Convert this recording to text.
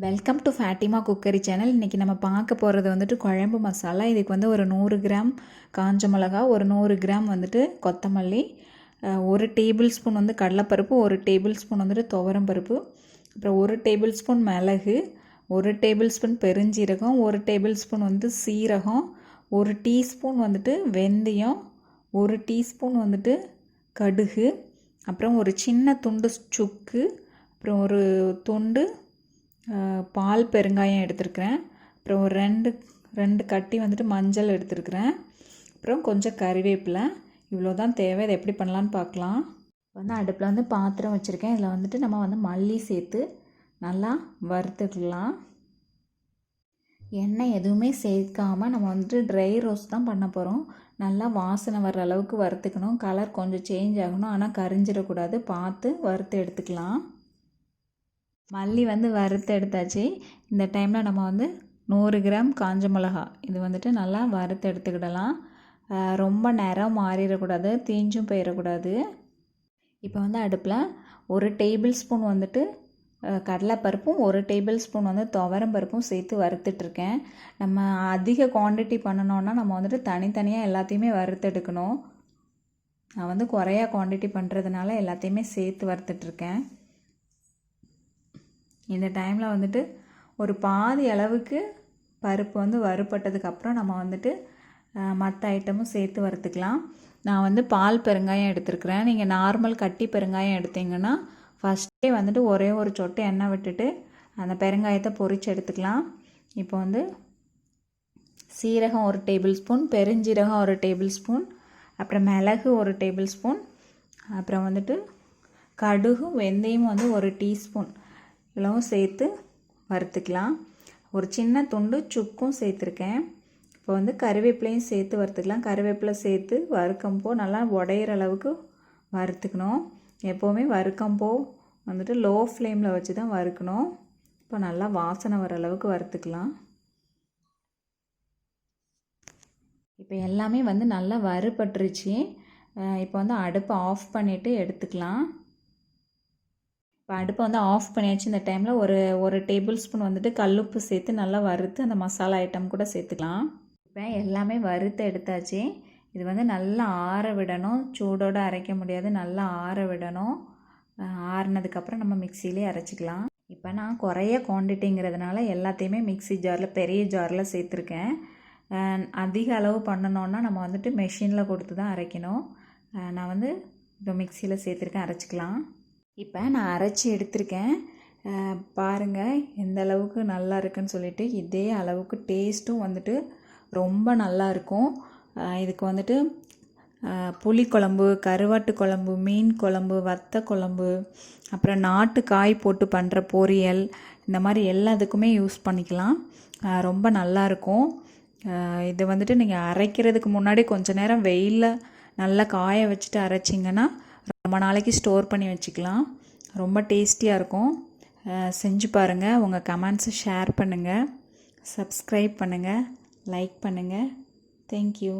Welcome to Fatima cookery channel. இன்றைக்கி நம்ம பார்க்க போகிறது வந்துட்டு குழம்பு மசாலா. இதுக்கு வந்து ஒரு 100 கிராம் காஞ்ச மிளகா, ஒரு 100 கிராம் வந்துட்டு கொத்தமல்லி, 1 டேபிள் ஸ்பூன் வந்து கடலைப்பருப்பு, 1 டேபிள் ஸ்பூன் வந்துட்டு துவரம் பருப்பு, அப்புறம் 1 டேபிள் ஸ்பூன் மிளகு, 1 டேபிள் ஸ்பூன் பெருஞ்சீரகம், 1 டேபிள் ஸ்பூன் வந்து சீரகம், 1 டீஸ்பூன் வந்துட்டு வெந்தயம், 1 டீஸ்பூன் வந்துட்டு கடுகு, அப்புறம் ஒரு சின்ன துண்டு சுக்கு, அப்புறம் ஒரு துண்டு பால் பெருங்காயம் எடுத்துருக்கிறேன். அப்புறம் ஒரு ரெண்டு கட்டி வந்துட்டு மஞ்சள் எடுத்துருக்கிறேன். அப்புறம் கொஞ்சம் கறிவேப்பிலை. இவ்வளோ தான் தேவை. இதை எப்படி பண்ணலான்னு பார்க்கலாம். வந்து அடுப்பில் வந்து பாத்திரம் வச்சுருக்கேன். இதில் வந்துட்டு நம்ம வந்து மல்லி சேர்த்து நல்லா வறுத்துக்கலாம். எண்ணெய் எதுவுமே சேர்க்காமல் நம்ம வந்துட்டு ட்ரை ரோஸ்ட் தான் பண்ண போகிறோம். நல்லா வாசனை வர்ற அளவுக்கு வறுத்துக்கணும். கலர் கொஞ்சம் சேஞ்ச் ஆகணும், ஆனால் கரிஞ்சிடக்கூடாது. பார்த்து வறுத்து எடுத்துக்கலாம். மல்லி வந்து வறுத்து எடுத்தாச்சு. இந்த டைமில் நம்ம வந்து 100 கிராம் காஞ்ச மிளகா இது வந்துட்டு நல்லா வறுத்து எடுத்துக்கிடலாம். ரொம்ப நேரம் மாறிடக்கூடாது, தீஞ்சும் போயிடக்கூடாது. இப்போ வந்து அடுப்பில் 1 டேபிள் ஸ்பூன் வந்துட்டு கடலைப்பருப்பும் 1 டேபிள் ஸ்பூன் வந்து துவரம் பருப்பும் சேர்த்து வறுத்துட்ருக்கேன். நம்ம அதிக குவான்டிட்டி பண்ணணுன்னா நம்ம வந்துட்டு தனித்தனியாக எல்லாத்தையுமே வறுத்து எடுக்கணும். நான் வந்து குறையா குவான்டிட்டி பண்ணுறதுனால எல்லாத்தையுமே சேர்த்து வறுத்துட்ருக்கேன். இந்த டைமில் வந்துட்டு ஒரு பாதி அளவுக்கு பருப்பு வந்து வறுபட்டதுக்கப்புறம் நம்ம வந்துட்டு மற்ற ஐட்டமும் சேர்த்து வறுத்துக்கலாம். நான் வந்து பால் பெருங்காயம் எடுத்துருக்கிறேன். நீங்கள் நார்மல் கட்டி பெருங்காயம் எடுத்திங்கன்னா ஃபஸ்ட்டே வந்துட்டு ஒரே ஒரு சொட்டு எண்ணெய் விட்டுட்டு அந்த பெருங்காயத்தை பொரித்து எடுத்துக்கலாம். இப்போ வந்து சீரகம் 1 டேபிள் ஸ்பூன், பெருஞ்சீரகம் 1 டேபிள் ஸ்பூன், அப்புறம் மிளகு 1 டேபிள் ஸ்பூன், அப்புறம் வந்துட்டு கடுகும் வெந்தயமும் வந்து 1 டீஸ்பூன் இவ்வளவும் சேர்த்து வறுத்துக்கலாம். ஒரு சின்ன துண்டு சுக்கும் சேர்த்துருக்கேன். இப்போ வந்து கருவேப்பிலையும் சேர்த்து வறுத்துக்கலாம். கருவேப்பிலை சேர்த்து வறுக்கம்போ நல்லா உடையிற அளவுக்கு வறுத்துக்கணும். எப்போவுமே வறுக்கம்போ வந்துட்டு லோ ஃப்ளேமில் வச்சு தான் வறுக்கணும். இப்போ நல்லா வாசனை வர அளவுக்கு வறுத்துக்கலாம். இப்போ எல்லாமே வந்து நல்லா வறுபட்டுருச்சு. இப்போ வந்து அடுப்பை ஆஃப் பண்ணிவிட்டு எடுத்துக்கலாம். இப்போ அடுப்பை வந்து ஆஃப் பண்ணியாச்சு. இந்த டைமில் ஒரு டேபிள் ஸ்பூன் வந்துட்டு கல்லுப்பு சேர்த்து நல்லா வறுத்து அந்த மசாலா ஐட்டம் கூட சேர்த்துக்கலாம். இப்போ எல்லாமே வறுத்து எடுத்தாச்சு. இது வந்து நல்லா ஆற விடணும். சூடோடு அரைக்க முடியாது, நல்லா ஆற விடணும். ஆறினதுக்கப்புறம் நம்ம மிக்சியிலே அரைச்சிக்கலாம். இப்போ நான் குறைய குவான்டிட்டிங்கிறதுனால எல்லாத்தையுமே மிக்சி ஜாரில் பெரிய ஜாரில் சேர்த்துருக்கேன். அதிக அளவு பண்ணணுன்னா நம்ம வந்துட்டு மெஷினில் கொடுத்து தான் அரைக்கணும். நான் வந்து இப்போ மிக்சியில் சேர்த்துருக்கேன், அரைச்சிக்கலாம். இப்போ நான் அரைச்சி எடுத்திருக்கேன். பாருங்கள் எந்த அளவுக்கு நல்லா இருக்குன்னு சொல்லிட்டு. இதே அளவுக்கு டேஸ்ட்டும் வந்துட்டு ரொம்ப நல்லா இருக்கும். இதுக்கு வந்துட்டு புளிக்குழம்பு, கருவாட்டு குழம்பு, மீன் குழம்பு, வத்த குழம்பு, அப்புறம் நாட்டு காய் போட்டு பண்ணுற பொரியல், இந்த மாதிரி எல்லாத்துக்குமே யூஸ் பண்ணிக்கலாம். ரொம்ப நல்லாயிருக்கும். இது வந்துட்டு நீங்கள் அரைக்கிறதுக்கு முன்னாடி கொஞ்சம் நேரம் வெயிலில் நல்லா காய வச்சுட்டு அரைச்சிங்கன்னா ரொம்ப நாளைக்கு ஸ்டோர் பண்ணி வச்சுக்கலாம். ரொம்ப டேஸ்டியாக இருக்கும். செஞ்சு பாருங்கள். உங்கள் கமெண்ட்ஸை ஷேர் பண்ணுங்கள், சப்ஸ்கிரைப் பண்ணுங்கள், லைக் பண்ணுங்கள். தேங்க்யூ.